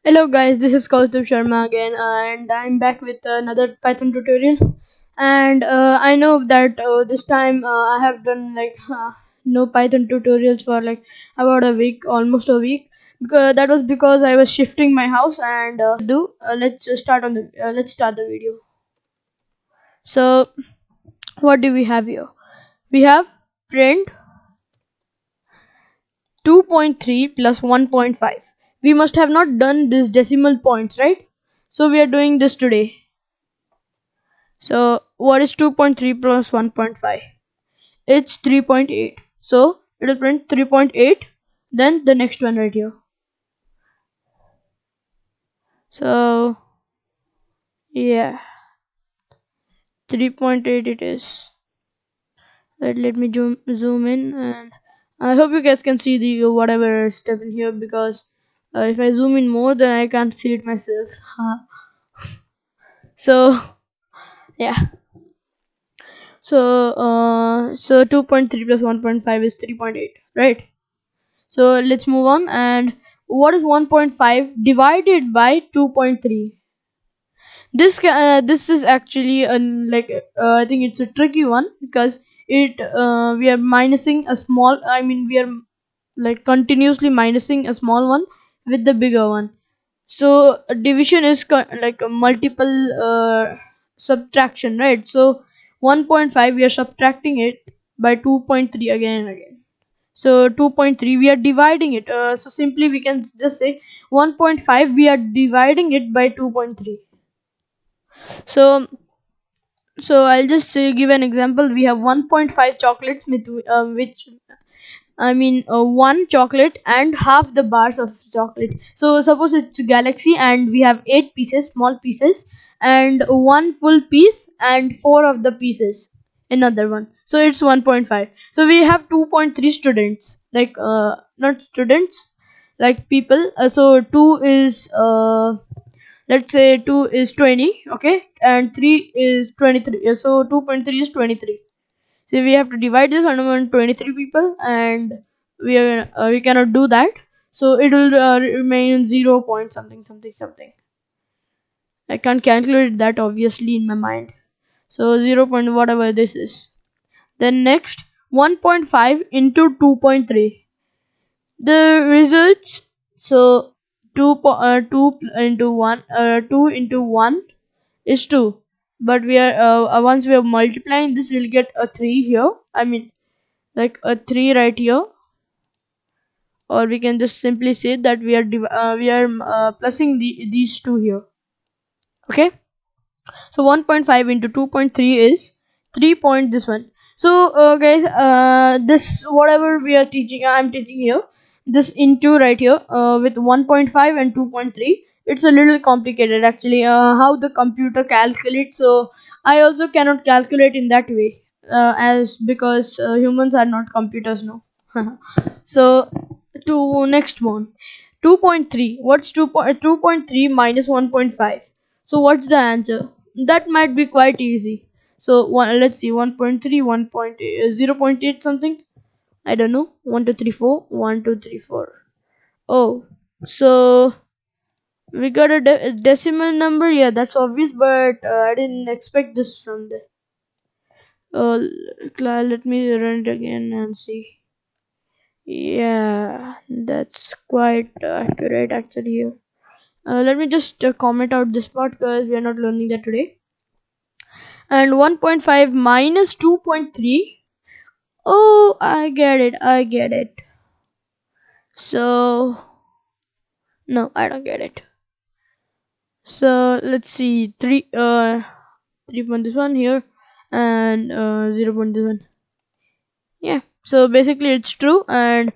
Hello guys, this is Kaustav Sharma again, and I'm back with another Python tutorial. And I know that this time I have done no Python tutorials for like about a week, almost a week. Because that was because I was shifting my house. And do let's start the video. So what do we have here? We have print 2.3 plus 1.5. We must have not done this decimal points, right? So we are doing this today. So what is 2.3 plus 1.5? It's 3.8. So it will print 3.8. Then the next one right here. So yeah, 3.8 it is. Let me zoom in, and I hope you guys can see the whatever step in here, because if I zoom in more, then I can't see it myself. So yeah. So 2.3 plus 1.5 is 3.8, right? So let's move on. And what is 1.5 divided by 2.3? This is actually I think it's a tricky one, because it we are minusing a small. I mean, we are like continuously minusing a small one with the bigger one. So division is like a multiple subtraction, right? So 1.5 we are subtracting it by 2.3 again and again. So 2.3 we are dividing it, so simply we can just say 1.5 we are dividing it by 2.3. so I'll just give an example. We have 1.5 chocolates with which I mean one chocolate and half the bars of chocolate. So suppose it's galaxy and we have 8 pieces, small pieces, and one full piece and 4 of the pieces another one. So it's 1.5. So we have 2.3 students, like not students, like people. So 2 is let's say 2 is 20, okay, and 3 is 23. So 2.3 is 23. So we have to divide this among 23 people, and we cannot do that. So it will remain 0 point something something something. I can't calculate that obviously in my mind. So 0 point whatever this is. Then next, 1.5 into 2.3. The results. So 2 into 1 2 into 1 is 2, but we are once we are multiplying this, we'll get a 3 here. I mean, like a 3 right here, or we can just simply say that we are plusing these two here. Okay, so 1.5 into 2.3 is 3 point this one. So guys, this whatever we are teaching, I'm teaching here, this into right here with 1.5 and 2.3, it's a little complicated actually, how the computer calculates. So I also cannot calculate in that way, as because humans are not computers, no. So to next one, 2.3. What's 2.3 minus 1.5? So what's the answer? That might be quite easy. So let's see, 1.3, 0.8 something. I don't know. 1, 2, 3, 4. 1, 2, 3, 4. Oh, so we got a decimal number. Yeah, that's obvious, but I didn't expect this from the. Let me run it again and see. Yeah, that's quite accurate actually here. Let me just comment out this part, because we are not learning that today. And 1.5 minus 2.3. Oh, I get it. I get it. So no, I don't get it. So let's see, 3 point this one here, and 0 point this one. Yeah. So basically, it's true. And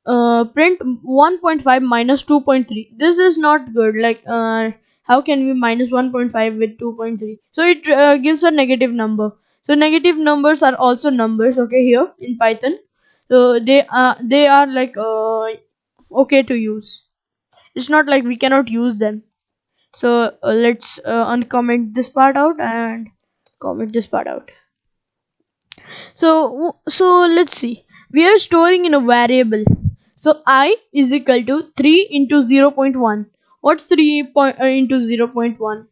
print 1.5 minus 2.3. This is not good. Like how can we minus 1.5 with 2.3? So it gives a negative number. So negative numbers are also numbers, okay, here in Python. So they are like okay to use. It's not like we cannot use them. So let's uncomment this part out and comment this part out. So let's see, we are storing in a variable. So I is equal to 3 into 0.1. What's 3 into 0 0.1?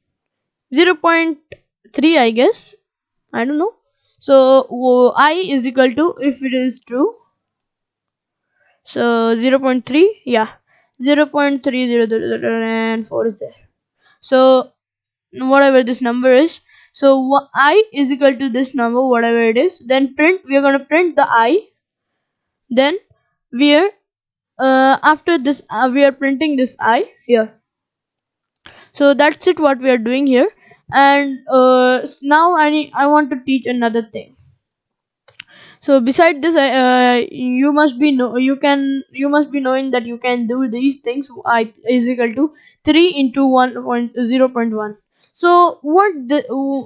0.3, I guess. I don't know. So I is equal to, if it is true, so 0.3, yeah, 0.3000 and 4 is there. So whatever this number is, so I is equal to this number, whatever it is, then print, we are going to print the I. Then we are after this we are printing this I here. So that's it, what we are doing here. And now I want to teach another thing. So beside this, you must be you must be knowing that you can do these things. I is equal to 3 into 1.0.1. So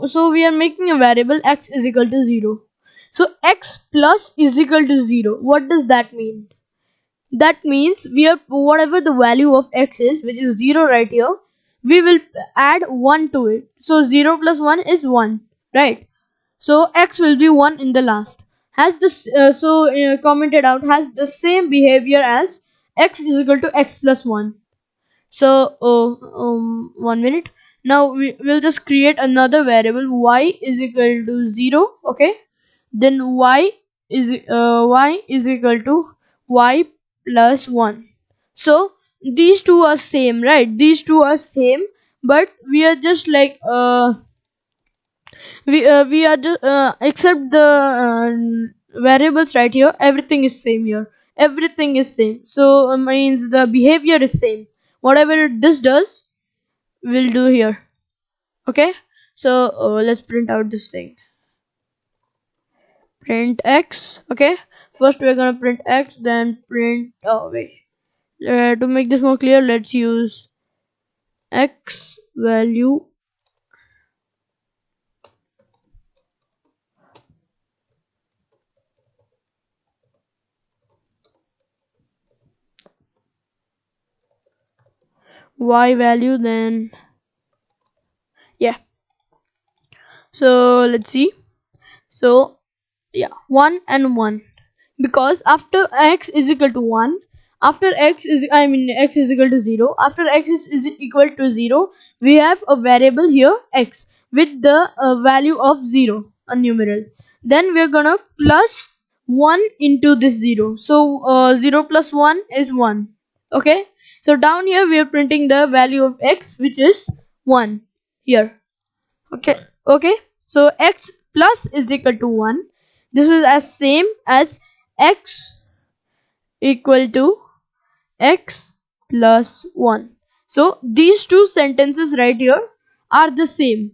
so we are making a variable x is equal to 0. So x plus is equal to 0. What does that mean? That means we are, whatever the value of x is, which is 0 right here, we will add 1 to it. So 0 plus 1 is 1, right? So x will be 1 in the last. Has this commented out, has the same behavior as x is equal to x plus 1. So 1 minute. Now we will just create another variable, y is equal to 0. Okay, then y is equal to y plus 1. So these two are same, right? These two are same, but we are just like we are just except the variables right here, everything is same here. Everything is same, so means the behavior is same. Whatever this does, we'll do here. Okay, so let's print out this thing. Print x. Okay, first we're gonna print x, then print, oh wait, to make this more clear, let's use x value y value, then yeah. So let's see. So yeah, 1 and 1, because after x is equal to 1, after x is, I mean x is equal to 0, after x is equal to 0, we have a variable here x with the value of 0, a numeral. Then we're gonna plus 1 into this 0. So 0 plus 1 is 1. Okay, so down here we are printing the value of x, which is 1 here. Okay, so x plus is equal to 1. This is as same as x equal to x plus 1. So these two sentences right here are the same.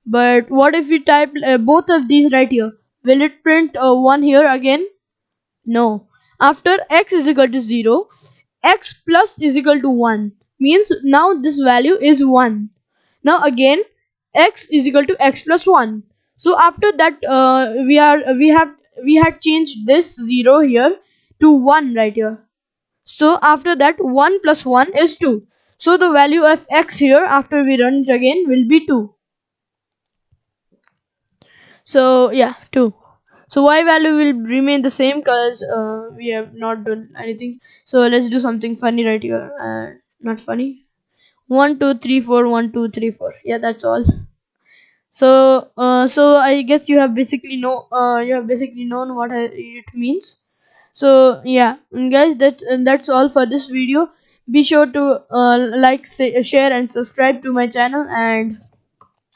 But what if we type both of these right here? Will it print 1 here again? No. After x is equal to 0, x plus is equal to 1 means now this value is 1. Now again, x is equal to x plus 1. So after that, we had changed this 0 here to 1 right here. So after that, 1 plus 1 is 2. So the value of x here, after we run it again, will be 2. So yeah, 2. So y value will remain the same because we have not done anything. So let's do something funny right here. Not funny. 1 2 3 4 1 2 3 4. Yeah, that's all. So I guess you have basically known what it means. So yeah, guys, that's all for this video. Be sure to share and subscribe to my channel, and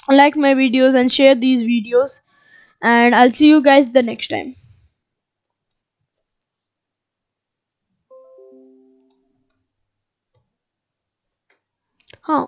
like my videos and share these videos, and I'll see you guys the next time. Huh.